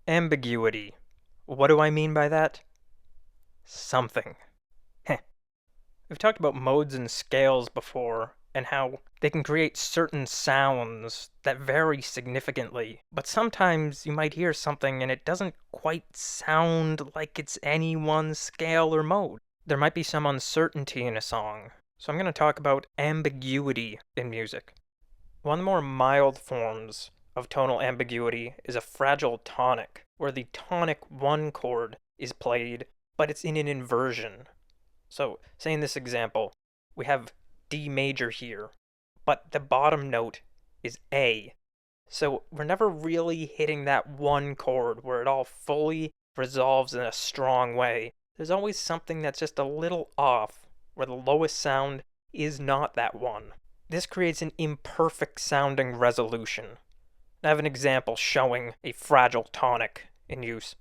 Ambiguity. What do I mean by that? Something. Heh. We've talked about modes and scales before, and how they can create certain sounds that vary significantly, but sometimes you might hear something and it doesn't quite sound like it's any one scale or mode. There might be some uncertainty in a song, so I'm going to talk about ambiguity in music. One of the more mild forms of tonal ambiguity is a fragile tonic, where the tonic 1 chord is played, but it's in an inversion. So, say in this example, we have D major here, but the bottom note is A. So we're never really hitting that 1 chord where it all fully resolves in a strong way. There's always something that's just a little off, where the lowest sound is not that 1. This creates an imperfect sounding resolution. I have an example showing a fragile tonic in use.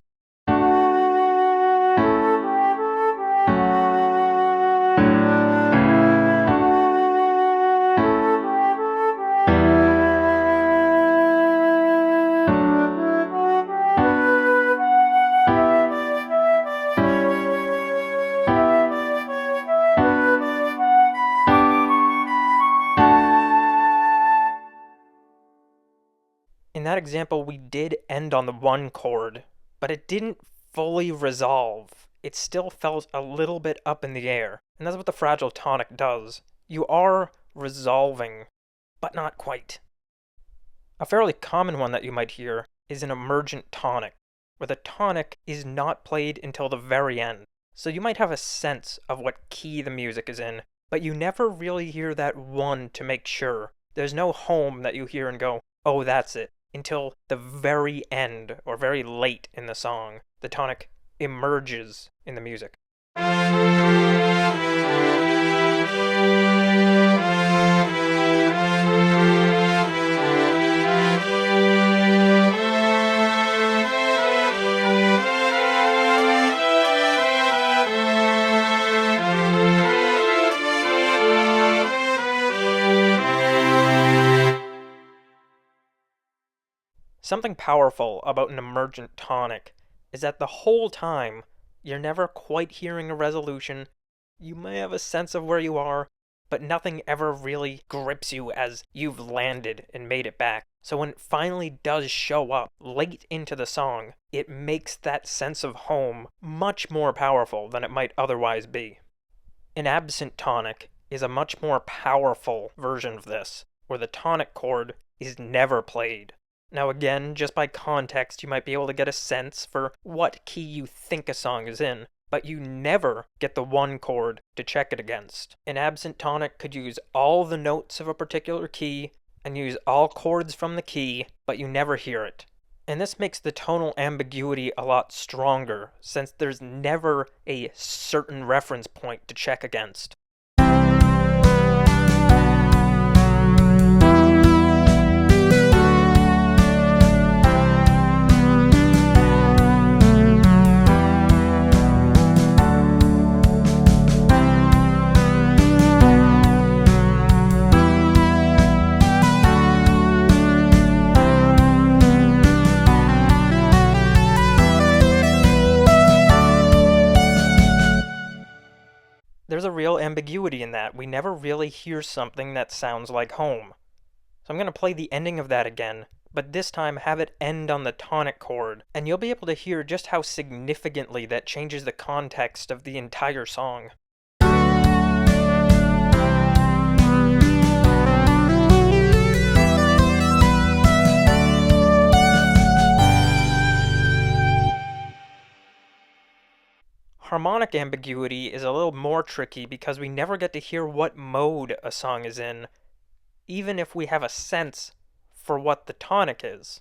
In that example, we did end on the 1 chord, but it didn't fully resolve. It still felt a little bit up in the air, and that's what the fragile tonic does. You are resolving, but not quite. A fairly common one that you might hear is an emergent tonic, where the tonic is not played until the very end. So you might have a sense of what key the music is in, but you never really hear that 1 to make sure. There's no home that you hear and go, oh, that's it, until the very end, or very late in the song. The tonic emerges in the music. Something powerful about an emergent tonic is that the whole time you're never quite hearing a resolution. You may have a sense of where you are, but nothing ever really grips you as you've landed and made it back. So when it finally does show up late into the song, it makes that sense of home much more powerful than it might otherwise be. An absent tonic is a much more powerful version of this, where the tonic chord is never played. Now again, just by context, you might be able to get a sense for what key you think a song is in, but you never get the 1 chord to check it against. An absent tonic could use all the notes of a particular key and use all chords from the key, but you never hear it. And this makes the tonal ambiguity a lot stronger, since there's never a certain reference point to check against. There's a real ambiguity in that. We never really hear something that sounds like home. So I'm going to play the ending of that again, but this time have it end on the tonic chord, and you'll be able to hear just how significantly that changes the context of the entire song. Harmonic ambiguity is a little more tricky because we never get to hear what mode a song is in, even if we have a sense for what the tonic is.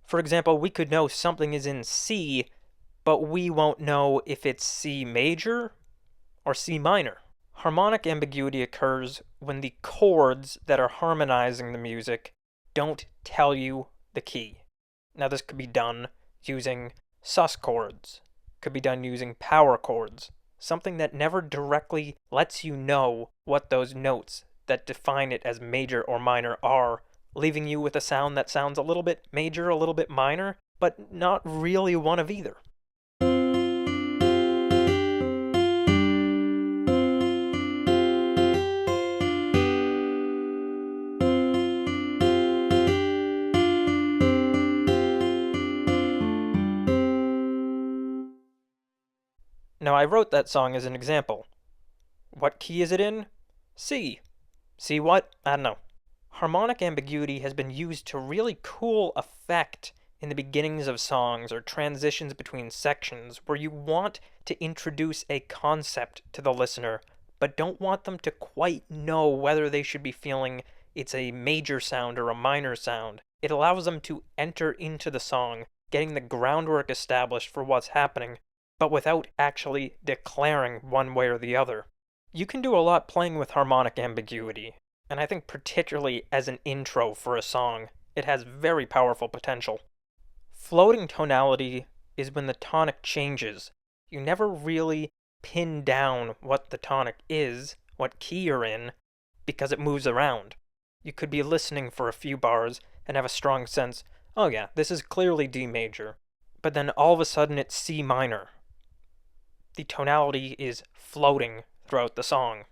For example, we could know something is in C, but we won't know if it's C major or C minor. Harmonic ambiguity occurs when the chords that are harmonizing the music don't tell you the key. Now this could be done using sus chords, could be done using power chords, something that never directly lets you know what those notes that define it as major or minor are, leaving you with a sound that sounds a little bit major, a little bit minor, but not really one of either. Now, I wrote that song as an example. What key is it in? C. C what? I don't know. Harmonic ambiguity has been used to really cool effect in the beginnings of songs or transitions between sections where you want to introduce a concept to the listener, but don't want them to quite know whether they should be feeling it's a major sound or a minor sound. It allows them to enter into the song, getting the groundwork established for what's happening, but without actually declaring one way or the other. You can do a lot playing with harmonic ambiguity, and I think particularly as an intro for a song, it has very powerful potential. Floating tonality is when the tonic changes. You never really pin down what the tonic is, what key you're in, because it moves around. You could be listening for a few bars and have a strong sense, oh yeah, this is clearly D major, but then all of a sudden it's C minor. The tonality is floating throughout the song.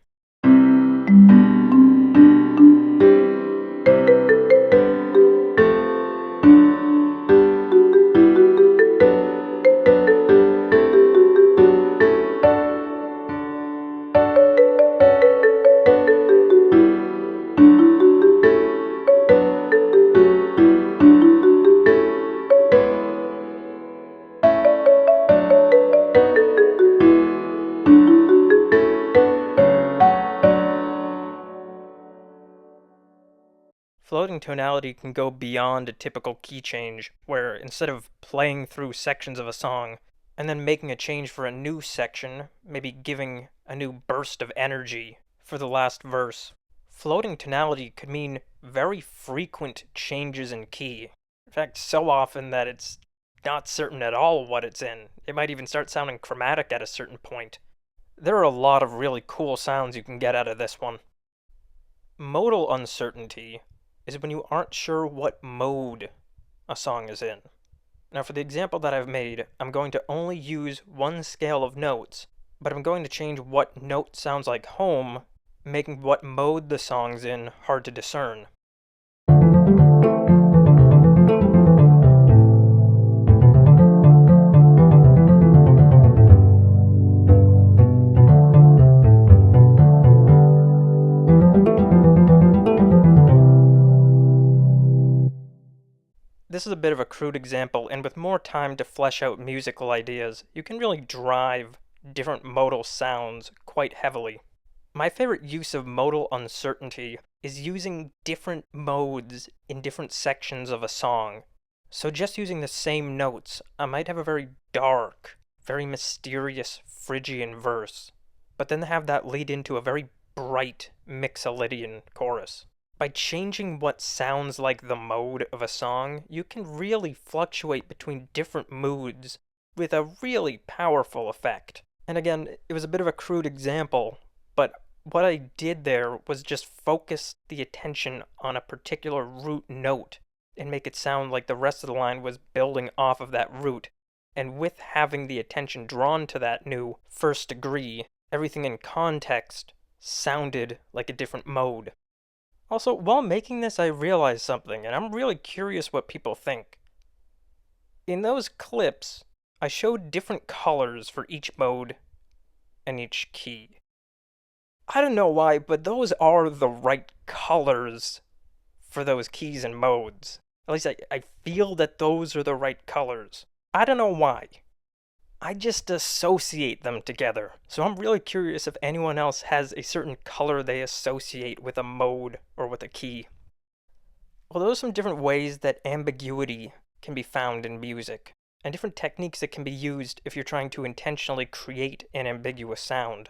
Floating tonality can go beyond a typical key change, where instead of playing through sections of a song and then making a change for a new section, maybe giving a new burst of energy for the last verse, floating tonality could mean very frequent changes in key. In fact, so often that it's not certain at all what it's in. It might even start sounding chromatic at a certain point. There are a lot of really cool sounds you can get out of this one. Modal uncertainty is when you aren't sure what mode a song is in. Now, for the example that I've made, I'm going to only use one scale of notes, but I'm going to change what note sounds like home, making what mode the song's in hard to discern. This is a bit of a crude example, and with more time to flesh out musical ideas, you can really drive different modal sounds quite heavily. My favorite use of modal uncertainty is using different modes in different sections of a song. So just using the same notes, I might have a very dark, very mysterious Phrygian verse, but then have that lead into a very bright Mixolydian chorus. By changing what sounds like the mode of a song, you can really fluctuate between different moods with a really powerful effect. And again, it was a bit of a crude example, but what I did there was just focus the attention on a particular root note and make it sound like the rest of the line was building off of that root. And with having the attention drawn to that new first degree, everything in context sounded like a different mode. Also, while making this, I realized something, and I'm really curious what people think. In those clips, I showed different colors for each mode and each key. I don't know why, but those are the right colors for those keys and modes. At least I feel that those are the right colors. I don't know why. I just associate them together. So I'm really curious if anyone else has a certain color they associate with a mode or with a key. Well, those are some different ways that ambiguity can be found in music, and different techniques that can be used if you're trying to intentionally create an ambiguous sound.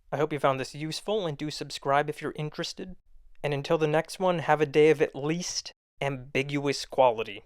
I hope you found this useful, and do subscribe if you're interested. And until the next one, have a day of at least ambiguous quality.